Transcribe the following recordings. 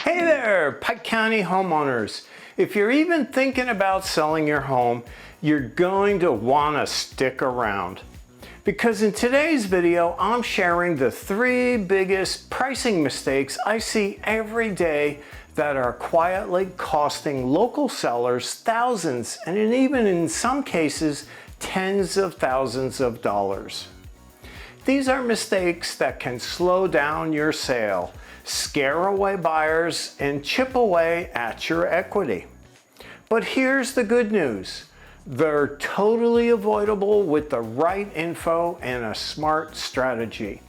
Hey there, Pike County homeowners. If you're even thinking about selling your home, you're going to want to stick around. Because in today's video, I'm sharing the 3 biggest pricing mistakes I see every day that are quietly costing local sellers thousands and even in some cases, tens of thousands of dollars. These are mistakes that can slow down your sale, scare away buyers, and chip away at your equity. But here's the good news. They're totally avoidable with the right info and a smart strategy.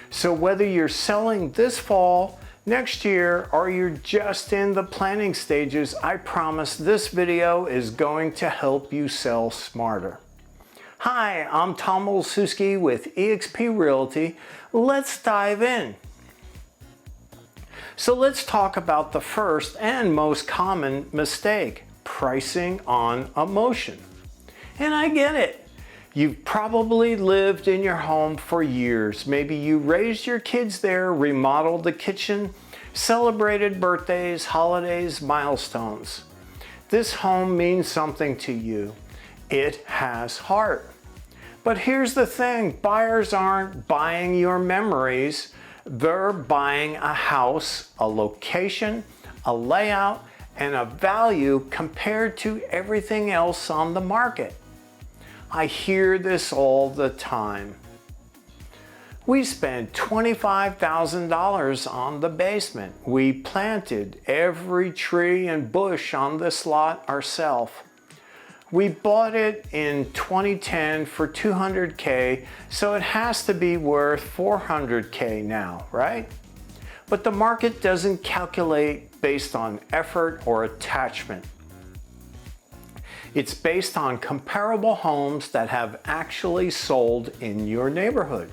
So whether you're selling this fall, next year, or you're just in the planning stages, I promise this video is going to help you sell smarter. Hi, I'm Tom Olsewski with eXp Realty. Let's dive in. So let's talk about the first and most common mistake, pricing on emotion. And I get it. You've probably lived in your home for years. Maybe you raised your kids there, remodeled the kitchen, celebrated birthdays, holidays, milestones. This home means something to you. It has heart. But here's the thing, buyers aren't buying your memories. They're buying a house, a location, a layout, and a value compared to everything else on the market. I hear this all the time. We spent $25,000 on the basement. We planted every tree and bush on this lot ourselves. We bought it in 2010 for $200K, so it has to be worth $400K now, right? But the market doesn't calculate based on effort or attachment. It's based on comparable homes that have actually sold in your neighborhood.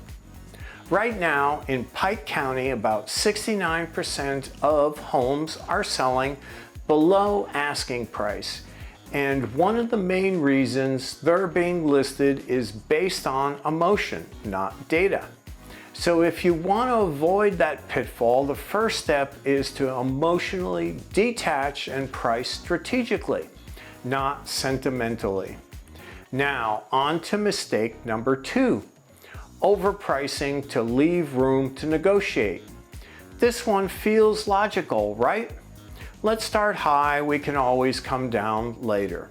Right now in Pike County, about 69% of homes are selling below asking price. And one of the main reasons they're being listed is based on emotion, not data. So if you want to avoid that pitfall, the first step is to emotionally detach and price strategically, not sentimentally. Now, on to mistake number 2, overpricing to leave room to negotiate. This one feels logical, right? Let's start high, we can always come down later.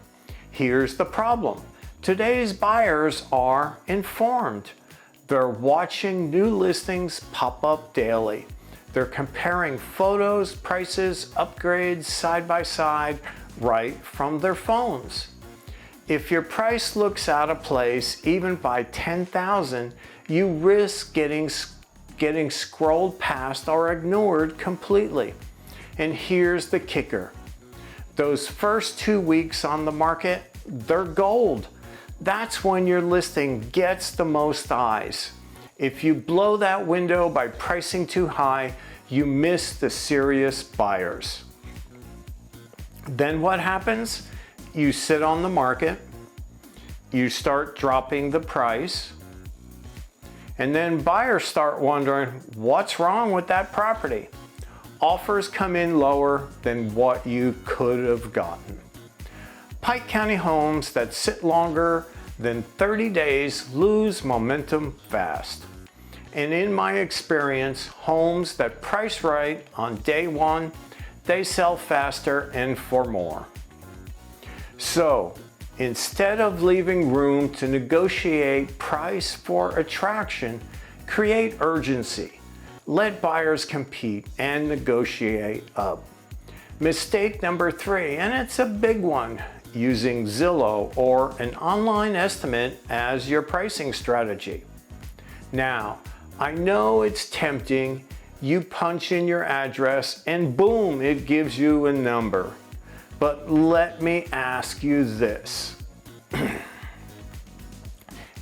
Here's the problem. Today's buyers are informed. They're watching new listings pop up daily. They're comparing photos, prices, upgrades side by side right from their phones. If your price looks out of place, even by $10,000, you risk getting scrolled past or ignored completely. And here's the kicker. Those first 2 weeks on the market, they're gold. That's when your listing gets the most eyes. If you blow that window by pricing too high, you miss the serious buyers. Then what happens? You sit on the market, you start dropping the price, and then buyers start wondering, what's wrong with that property? Offers come in lower than what you could have gotten. Pike County homes that sit longer than 30 days lose momentum fast. And in my experience, homes that price right on day 1, they sell faster and for more. So, instead of leaving room to negotiate price for attraction, create urgency. Let buyers compete and negotiate up. Mistake number 3, and it's a big one, using Zillow or an online estimate as your pricing strategy. Now, I know it's tempting. You punch in your address and boom, it gives you a number. But let me ask you this.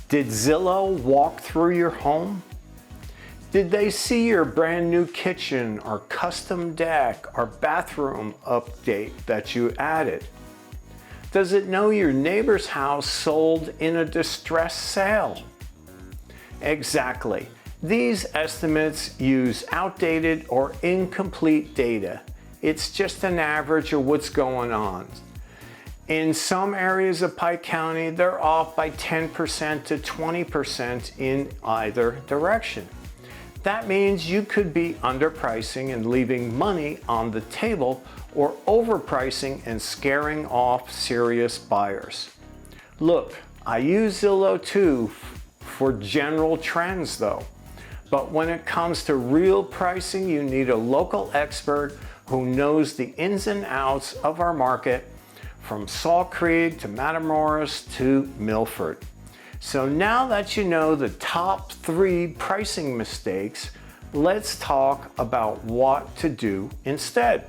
Did Zillow walk through your home? Did they see your brand new kitchen or custom deck or bathroom update that you added? Does it know your neighbor's house sold in a distressed sale? Exactly. These estimates use outdated or incomplete data. It's just an average of what's going on. In some areas of Pike County, they're off by 10% to 20% in either direction. That means you could be underpricing and leaving money on the table, or overpricing and scaring off serious buyers. Look, I use Zillow too for general trends though. But when it comes to real pricing, you need a local expert who knows the ins and outs of our market, from Salt Creek to Matamoras to Milford. So now that you know the top 3 pricing mistakes, let's talk about what to do instead.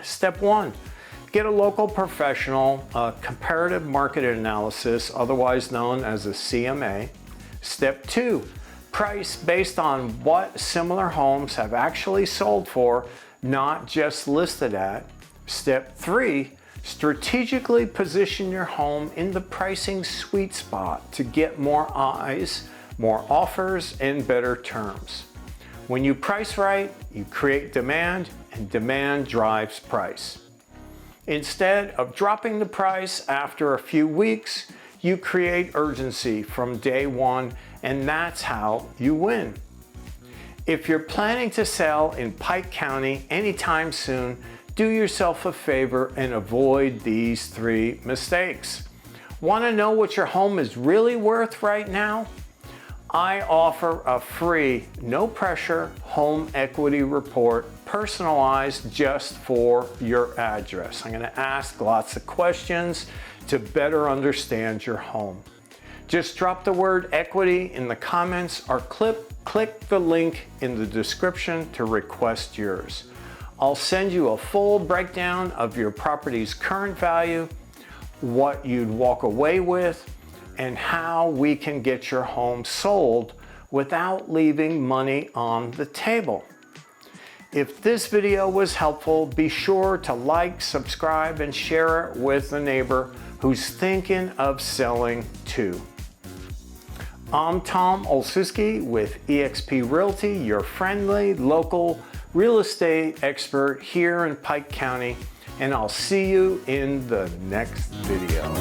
Step 1, get a local professional, a comparative market analysis, otherwise known as a CMA. Step 2, price based on what similar homes have actually sold for, not just listed at. Step 3, strategically position your home in the pricing sweet spot to get more eyes, more offers, and better terms. When you price right, you create demand, and demand drives price. Instead of dropping the price after a few weeks, you create urgency from day one, and that's how you win. If you're planning to sell in Pike County anytime soon, do yourself a favor and avoid these 3 mistakes. Want to know what your home is really worth right now? I offer a free, no pressure home equity report, personalized just for your address. I'm going to ask lots of questions to better understand your home. Just drop the word equity in the comments, or click the link in the description to request yours. I'll send you a full breakdown of your property's current value, what you'd walk away with, and how we can get your home sold without leaving money on the table. If this video was helpful, be sure to like, subscribe, and share it with a neighbor who's thinking of selling too. I'm Tom Olsewski with eXp Realty, your friendly local real estate expert here in Pike County, and I'll see you in the next video.